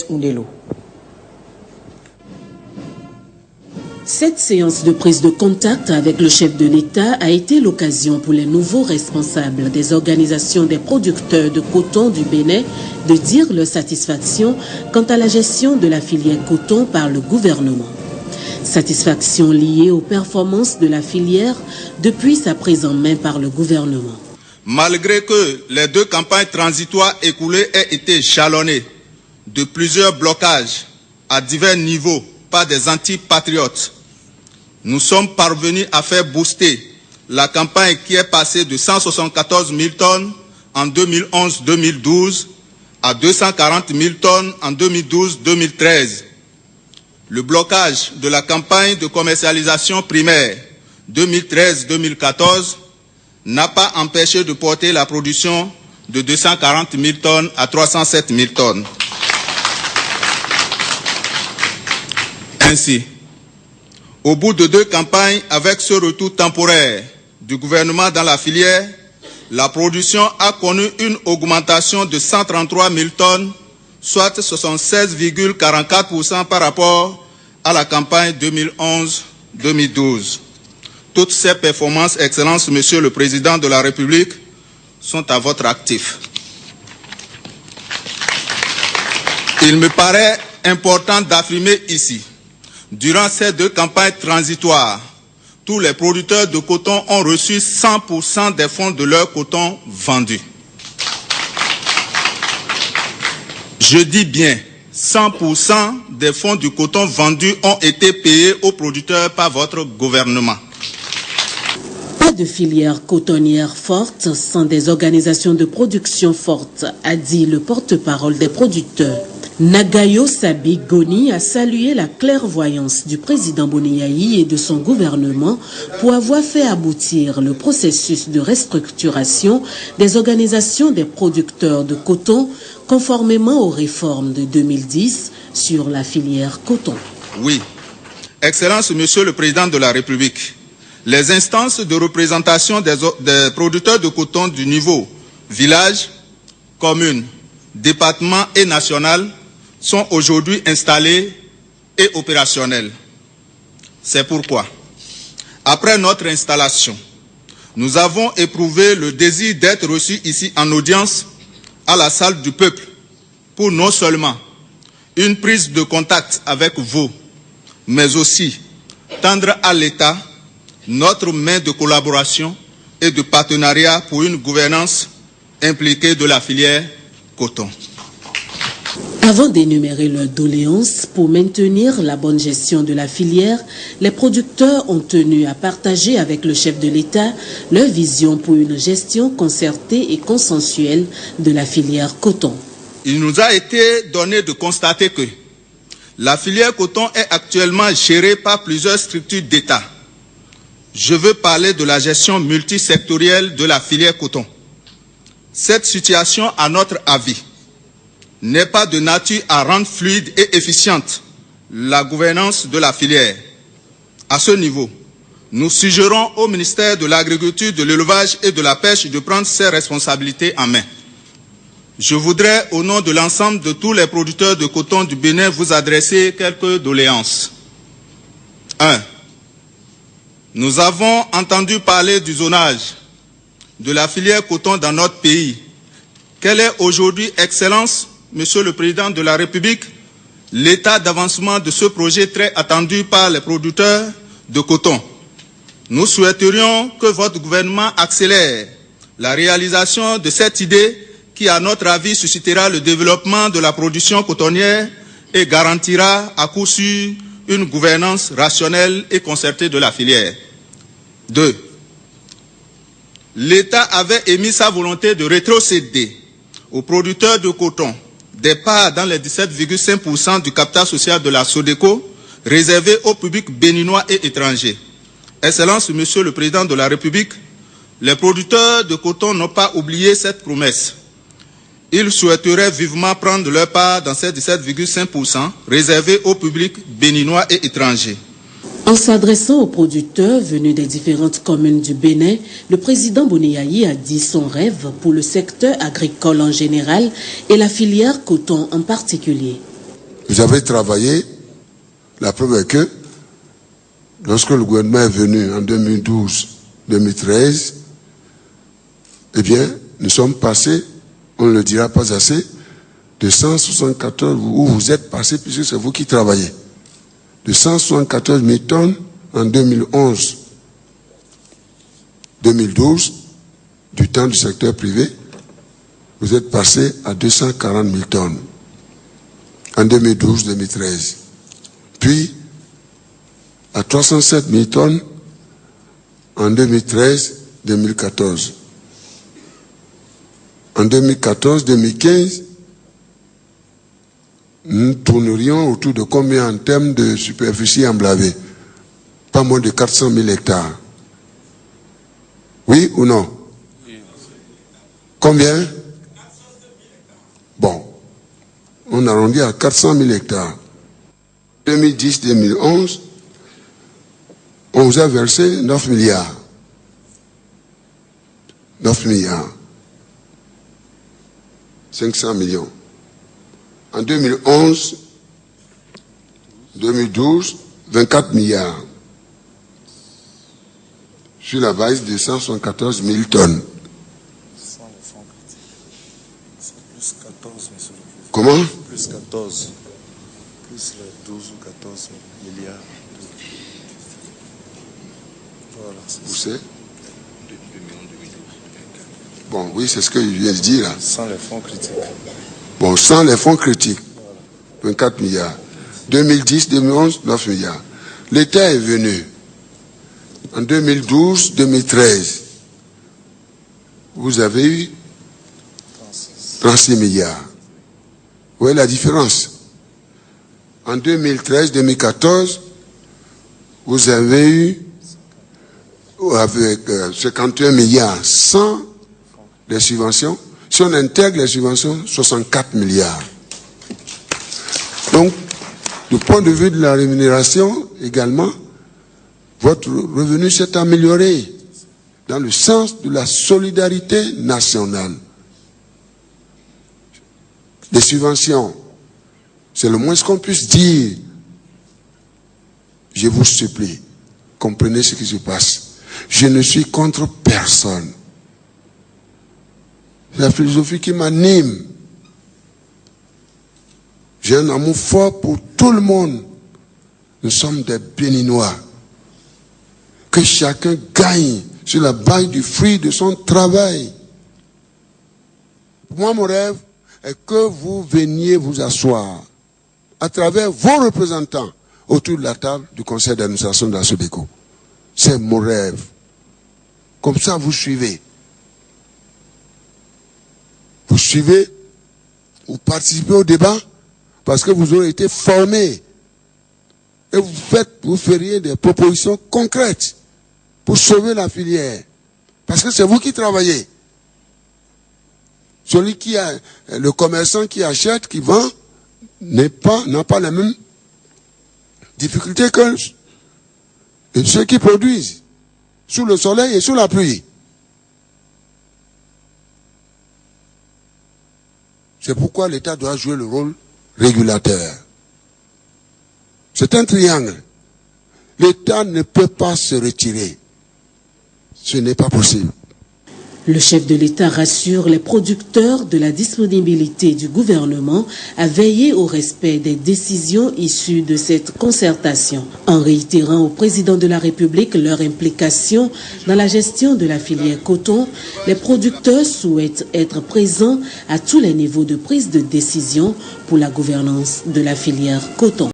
Oundelo. Cette séance de prise de contact avec le chef de l'État a été l'occasion pour les nouveaux responsables des organisations des producteurs de coton du Bénin de dire leur satisfaction quant à la gestion de la filière coton par le gouvernement. Satisfaction liée aux performances de la filière depuis sa prise en main par le gouvernement. Malgré que les deux campagnes transitoires écoulées aient été jalonnées de plusieurs blocages à divers niveaux par des antipatriotes, nous sommes parvenus à faire booster la campagne qui est passée de 174 000 tonnes en 2011-2012 à 240 000 tonnes en 2012-2013. Le blocage de la campagne de commercialisation primaire 2013-2014 n'a pas empêché de porter la production de 240 000 tonnes à 307 000 tonnes. Ainsi, au bout de deux campagnes avec ce retour temporaire du gouvernement dans la filière, la production a connu une augmentation de 133 000 tonnes, soit 76,44% par rapport à la campagne 2011-2012. Toutes ces performances, Excellence, Monsieur le Président de la République, sont à votre actif. Il me paraît important d'affirmer ici, durant ces deux campagnes transitoires, tous les producteurs de coton ont reçu 100% des fonds de leur coton vendu. Je dis bien, 100% des fonds du coton vendu ont été payés aux producteurs par votre gouvernement. Pas de filière cotonnière forte sans des organisations de production fortes, a dit le porte-parole des producteurs. Nagayo Sabi Goni a salué la clairvoyance du président Boniaï et de son gouvernement pour avoir fait aboutir le processus de restructuration des organisations des producteurs de coton conformément aux réformes de 2010 sur la filière coton. Oui, Excellence, Monsieur le Président de la République, les instances de représentation des producteurs de coton du niveau village, commune, département et national sont aujourd'hui installés et opérationnels. C'est pourquoi, après notre installation, nous avons éprouvé le désir d'être reçus ici en audience à la salle du peuple pour non seulement une prise de contact avec vous, mais aussi tendre à l'État notre main de collaboration et de partenariat pour une gouvernance impliquée de la filière coton. Avant d'énumérer leurs doléances pour maintenir la bonne gestion de la filière, les producteurs ont tenu à partager avec le chef de l'État leur vision pour une gestion concertée et consensuelle de la filière coton. Il nous a été donné de constater que la filière coton est actuellement gérée par plusieurs structures d'État. Je veux parler de la gestion multisectorielle de la filière coton. Cette situation, à notre avis, n'est pas de nature à rendre fluide et efficiente la gouvernance de la filière. À ce niveau, nous suggérons au ministère de l'Agriculture, de l'Élevage et de la Pêche de prendre ses responsabilités en main. Je voudrais, au nom de l'ensemble de tous les producteurs de coton du Bénin, vous adresser quelques doléances. 1. Nous avons entendu parler du zonage de la filière coton dans notre pays. Quelle est aujourd'hui, Excellence, Monsieur le Président de la République, l'état d'avancement de ce projet très attendu par les producteurs de coton? Nous souhaiterions que votre gouvernement accélère la réalisation de cette idée qui, à notre avis, suscitera le développement de la production cotonnière et garantira à coup sûr une gouvernance rationnelle et concertée de la filière. 2. L'État avait émis sa volonté de rétrocéder aux producteurs de coton des parts dans les 17,5% du capital social de la SODECO réservé au public béninois et étranger. Excellence, Monsieur le Président de la République, les producteurs de coton n'ont pas oublié cette promesse. Ils souhaiteraient vivement prendre leur part dans ces 17,5% réservés au public béninois et étranger. En s'adressant aux producteurs venus des différentes communes du Bénin, le président Boniaï a dit son rêve pour le secteur agricole en général et la filière coton en particulier. Vous avez travaillé, la preuve est que lorsque le gouvernement est venu en 2012-2013, eh bien, nous sommes passés, on ne le dira pas assez, de 174, où vous êtes passé, puisque c'est vous qui travaillez, de 174 000 tonnes en 2011-2012, du temps du secteur privé, vous êtes passé à 240 000 tonnes en 2012-2013. Puis, à 307 000 tonnes en 2013-2014. En 2014-2015, nous tournerions autour de combien en termes de superficie emblavée? Pas moins de 400 000 hectares. Oui ou non? Combien? Bon, on arrondit à 400 000 hectares. 2010-2011, on vous a versé 9 milliards. 9 milliards. 500 millions. En 2011, 2012, 24 milliards. Sur la base de 174 000 tonnes. Plus 14, monsieur. Comment? Plus 14. Plus les 12 ou 14 milliards. Voilà. Vous savez? Bon, oui, c'est ce que je viens de dire là. Sans les fonds critiques. Bon, sans les fonds critiques, 24 milliards. 2010-2011, 9 milliards. L'État est venu en 2012-2013. Vous avez eu 36 milliards. Vous voyez la différence? En 2013-2014, vous avez eu avec 51 milliards sans les subventions. Si on intègre les subventions, 64 milliards. Donc, du point de vue de la rémunération également, votre revenu s'est amélioré dans le sens de la solidarité nationale. Les subventions, c'est le moins qu'on puisse dire. Je vous supplie, comprenez ce qui se passe. Je ne suis contre personne. C'est la philosophie qui m'anime. J'ai un amour fort pour tout le monde. Nous sommes des Béninois. Que chacun gagne sur la base du fruit de son travail. Moi, mon rêve est que vous veniez vous asseoir à travers vos représentants autour de la table du conseil d'administration de la SODECO. C'est mon rêve. Comme ça, vous suivez. Vous suivez, vous participez au débat parce que vous aurez été formés. Et vous feriez des propositions concrètes pour sauver la filière. Parce que c'est vous qui travaillez. Celui qui a, le commerçant qui achète, qui vend, n'a pas les mêmes difficultés que ceux qui produisent sous le soleil et sous la pluie. C'est pourquoi l'État doit jouer le rôle régulateur. C'est un triangle. L'État ne peut pas se retirer. Ce n'est pas possible. Le chef de l'État rassure les producteurs de la disponibilité du gouvernement à veiller au respect des décisions issues de cette concertation, en réitérant au président de la République leur implication dans la gestion de la filière coton. Les producteurs souhaitent être présents à tous les niveaux de prise de décision pour la gouvernance de la filière coton.